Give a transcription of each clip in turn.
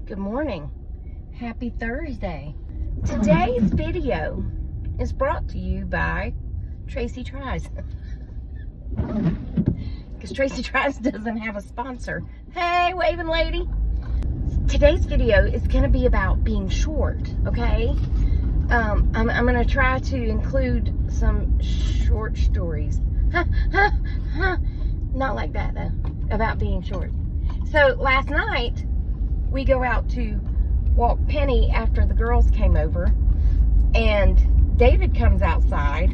Good morning. Happy Thursday. Today's video is brought to you by Tracy Tries. Because Tracy Tries doesn't have a sponsor. Hey, waving lady. Today's video is going to be about being short, okay? I'm going to try to include some short stories. Not like that, though. About being short. So, last night, we go out to walk Penny after the girls came over. And David comes outside.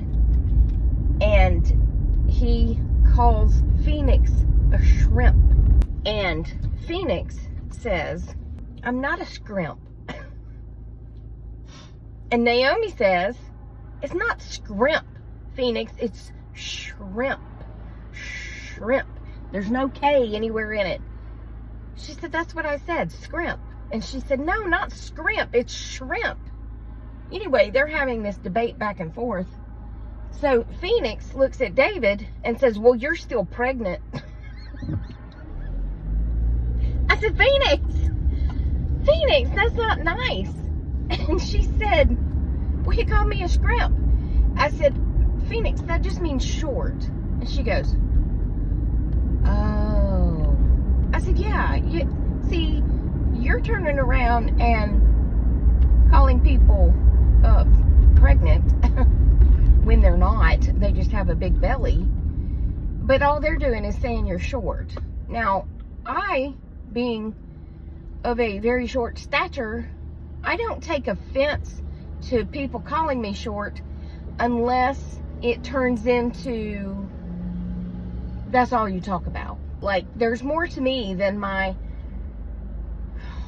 And he calls Phoenix a shrimp. And Phoenix says, "I'm not a scrimp." And Naomi says, "It's not scrimp, Phoenix, it's shrimp. Shrimp. There's no K anywhere in it." She said, "That's what I said, scrimp." And she said, "No, not scrimp, it's shrimp." Anyway, they're having this debate back and forth. So Phoenix looks at David and says, "Well, you're still pregnant." I said, Phoenix, that's not nice." And she said, "Well, he called me a scrimp." I said, "Phoenix, that just means short." And she goes, "Oh." I said, "Yeah, see, you're turning around and calling people pregnant when they're not. They just have a big belly. But all they're doing is saying you're short." Now, I, being of a very short stature, I don't take offense to people calling me short unless it turns into that's all you talk about. Like, there's more to me than my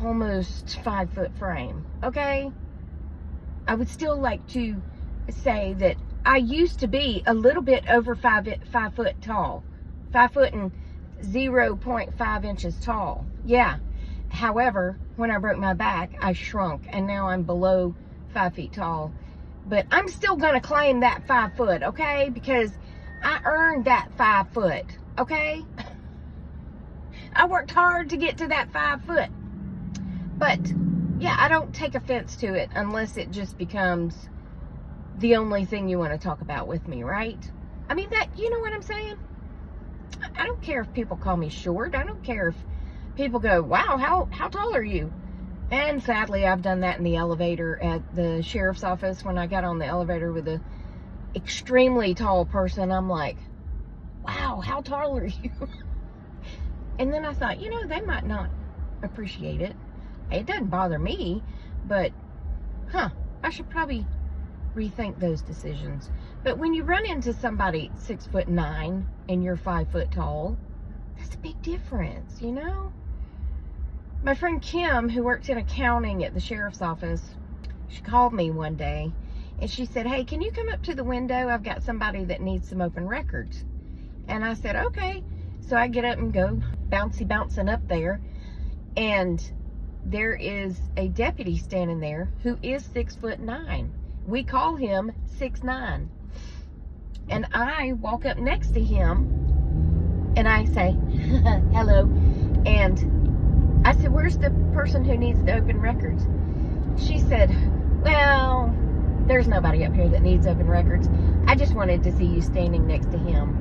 almost 5-foot frame, okay? I would still like to say that I used to be a little bit over 5 foot tall. 5 foot and 0.5 inches tall. Yeah. However, when I broke my back, I shrunk, and now I'm below 5 feet tall. But I'm still going to claim that 5 foot, okay? Because I earned that 5 foot, okay? I worked hard to get to that 5 foot. But, yeah, I don't take offense to it unless it just becomes the only thing you want to talk about with me, right? I mean, that, you know what I'm saying? I don't care if people call me short. I don't care if people go, "Wow, how tall are you?" And sadly, I've done that in the elevator at the sheriff's office. When I got on the elevator with a extremely tall person, I'm like, "Wow, how tall are you?" And then I thought, they might not appreciate it. It doesn't bother me, but, I should probably rethink those decisions. But when you run into somebody 6'9" and you're 5 foot tall, that's a big difference, My friend Kim, who works in accounting at the sheriff's office, she called me one day and she said, "Hey, can you come up to the window? I've got somebody that needs some open records." And I said, "Okay." So I get up and go bouncing up there, and there is a deputy standing there who is 6'9". We call him 6'9". And I walk up next to him and I say, "Hello." And I said, "Where's the person who needs the open records?" She said, "Well, there's nobody up here that needs open records. I just wanted to see you standing next to him."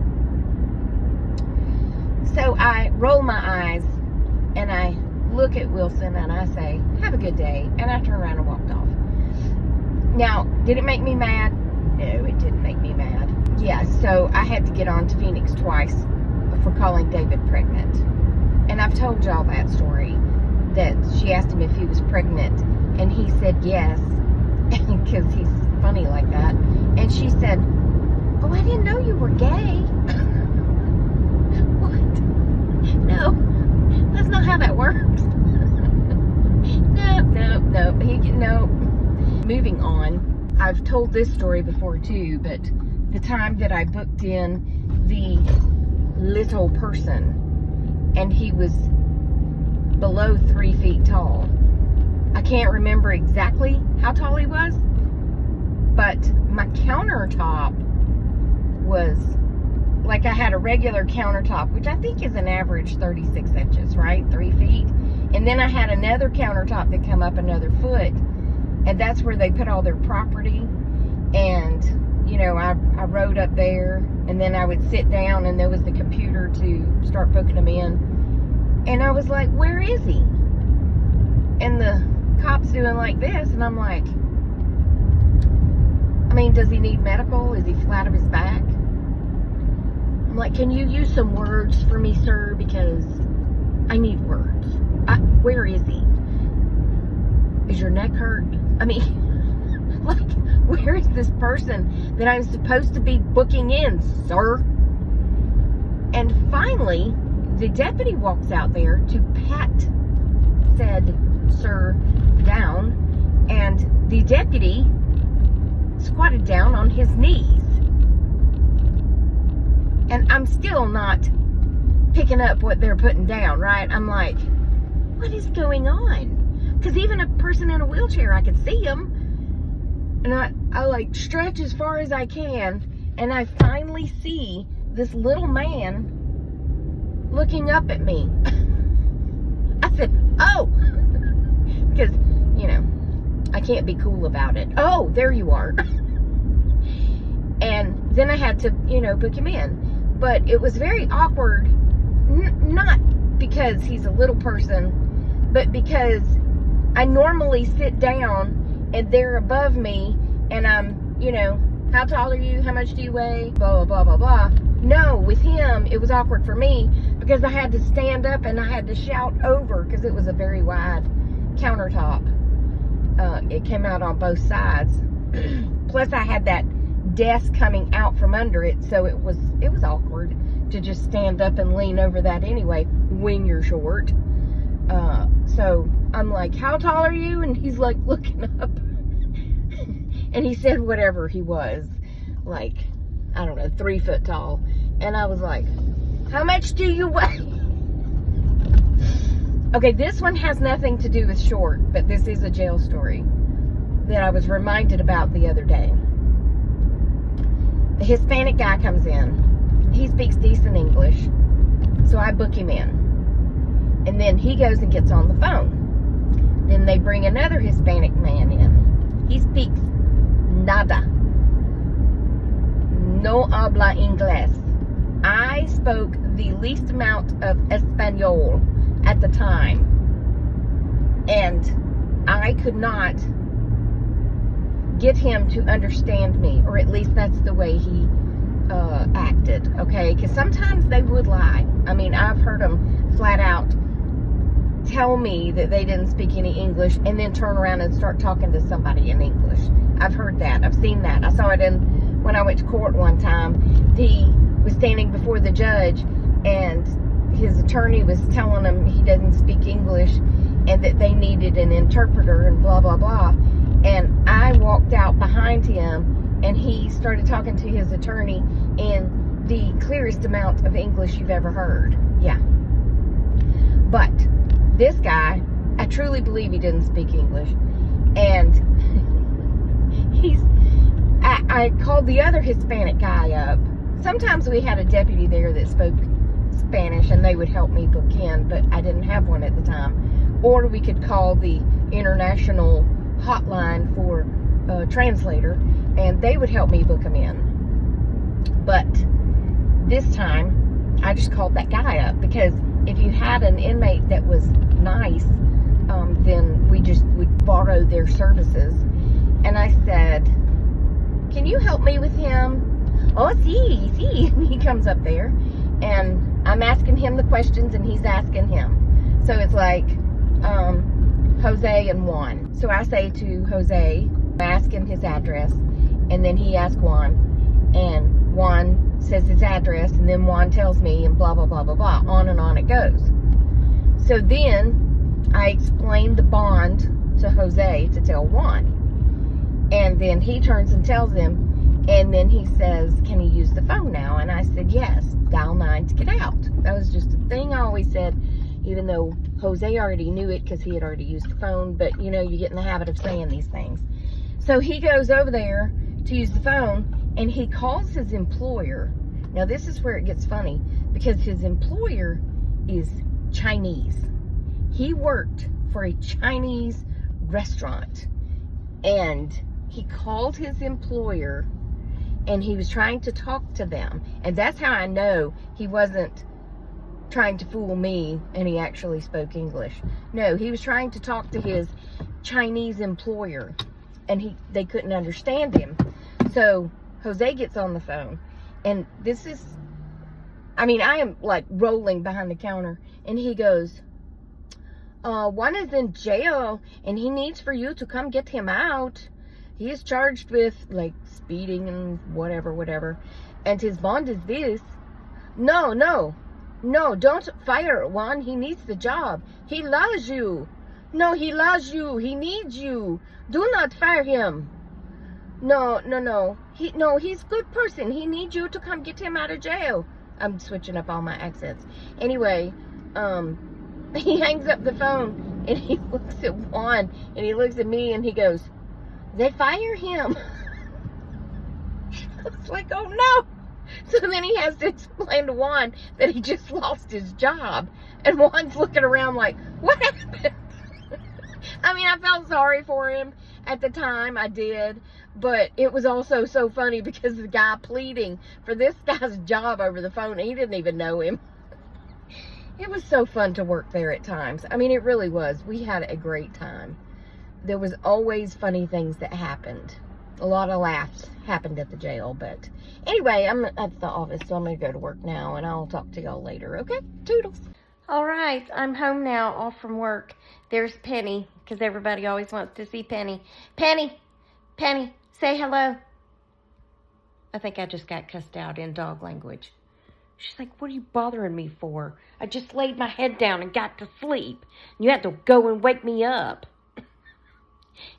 So I roll my eyes and I look at Wilson and I say, "Have a good day." And I turn around and walked off. Now, did it make me mad? No, it didn't make me mad. Yeah, so I had to get on to Phoenix twice for calling David pregnant. And I've told y'all that story, that she asked him if he was pregnant, and he said yes, because he's funny like that. And she said, "Oh, I didn't know you were gay." What? No, that's not how that works. No. Moving on, I've told this story before too, but the time that I booked in the little person, and he was below 3 feet tall. I can't remember exactly how tall he was, but my countertop was like, I had a regular countertop, which I think is an average 36 inches, right? 3 feet. And then I had another countertop that come up another foot, and that's where they put all their property. And, you know, I rode up there, and then I would sit down, and there was the computer to start booking them in. And I was like, where is he? And the cop's doing like this, and I'm like, I mean, does he need medical? Is he flat of his back? I'm like, can you use some words for me, sir? Because I need words. Where is he? Is your neck hurt? I mean, like, where is this person that I'm supposed to be booking in, sir? And finally, the deputy walks out there to pat said sir down, and the deputy squatted down on his knees. And I'm still not picking up what they're putting down, right? I'm like, what is going on? Because even a person in a wheelchair, I could see him. And I like stretch as far as I can, and I finally see this little man looking up at me. I said, oh, because, you know, I can't be cool about it. Oh, there you are. And then I had to, you know, book him in. But it was very awkward, not because he's a little person, but because I normally sit down and they're above me, and I'm, you know, how tall are you? How much do you weigh? Blah, blah, blah, blah, blah. No, with him, it was awkward for me because I had to stand up and I had to shout over because it was a very wide countertop. It came out on both sides. Plus, I had that desk coming out from under it, so it was awkward to just stand up and lean over that anyway when you're short. So I'm like, how tall are you? And he's like looking up. And he said whatever he was, like, I don't know, 3 foot tall. And I was like, how much do you weigh? Okay, this one has nothing to do with short, but this is a jail story that I was reminded about the other day. The Hispanic guy comes in. He speaks decent English, so I book him in. And then he goes and gets on the phone. Then they bring another Hispanic man in. He speaks nada. No habla inglés. I spoke the least amount of Espanol at the time, and I could not get him to understand me, or at least that's the way he acted, okay? Because sometimes they would lie. I mean, I've heard them flat out tell me that they didn't speak any English and then turn around and start talking to somebody in English. I've heard that. I've seen that. I saw it when I went to court one time. He was standing before the judge, and his attorney was telling him he doesn't speak English and that they needed an interpreter and blah, blah, blah. And I walked out behind him, and he started talking to his attorney in the clearest amount of English you've ever heard. Yeah. But this guy, I truly believe he didn't speak English. And I called the other Hispanic guy up. Sometimes we had a deputy there that spoke Spanish, and they would help me book in, but I didn't have one at the time. Or we could call the international hotline for a translator, and they would help me book them in. But this time, I just called that guy up, because if you had an inmate that was nice, then we just would borrow their services. And I said, can you help me with him? Oh, see. He comes up there, and I'm asking him the questions, and he's asking him. So it's like Jose and Juan. So I say to Jose, I ask him his address, and then he asks Juan, and Juan says his address, and then Juan tells me, and blah, blah, blah, blah, blah. On and on it goes. So then I explained the bond to Jose to tell Juan. And then he turns and tells him, and then he says, can he use the phone now? And I said, yes, dial 9 to get out. That was just a thing I always said, even though Jose already knew it because he had already used the phone. But, you know, you get in the habit of saying these things. So he goes over there to use the phone, and he calls his employer. Now, this is where it gets funny, because his employer is Chinese. He worked for a Chinese restaurant, and he called his employer, and he was trying to talk to them. And that's how I know he wasn't trying to fool me and he actually spoke English. No, he was trying to talk to his Chinese employer, and they couldn't understand him. So Jose gets on the phone, and this is, I mean, I am like rolling behind the counter, and he goes, one is in jail, and he needs for you to come get him out. He is charged with like speeding and whatever, and his bond is this. No, don't fire Juan. He needs the job. He loves you. No, he loves you. He needs you. Do not fire him. No. He's a good person. He needs you to come get him out of jail. I'm switching up all my accents. Anyway, he hangs up the phone, and he looks at Juan, and he looks at me, and he goes, they fire him. I was like, oh no. So then he has to explain to Juan that he just lost his job. And Juan's looking around like, what happened? I mean, I felt sorry for him at the time. I did. But it was also so funny because the guy pleading for this guy's job over the phone, he didn't even know him. It was so fun to work there at times. I mean, it really was. We had a great time. There was always funny things that happened. A lot of laughs happened at the jail, but anyway, I'm at the office, so I'm going to go to work now, and I'll talk to y'all later, okay? Toodles. All right, I'm home now, off from work. There's Penny, because everybody always wants to see Penny. Penny, say hello. I think I just got cussed out in dog language. She's like, what are you bothering me for? I just laid my head down and got to sleep. You had to go and wake me up.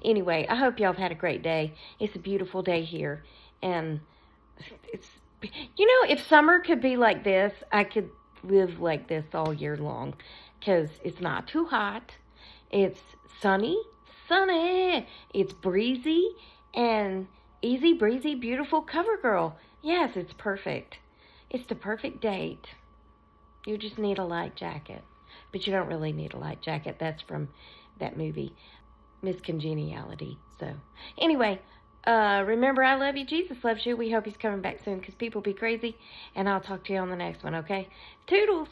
Anyway, I hope y'all have had a great day. It's a beautiful day here. And it's, you know, if summer could be like this, I could live like this all year long. Because it's not too hot. It's sunny. It's breezy and easy breezy, beautiful cover girl. Yes, it's perfect. It's the perfect date. You just need a light jacket. But you don't really need a light jacket. That's from that movie, Miss Congeniality. So, anyway, remember, I love you. Jesus loves you. We hope he's coming back soon because people be crazy. And I'll talk to you on the next one, okay? Toodles!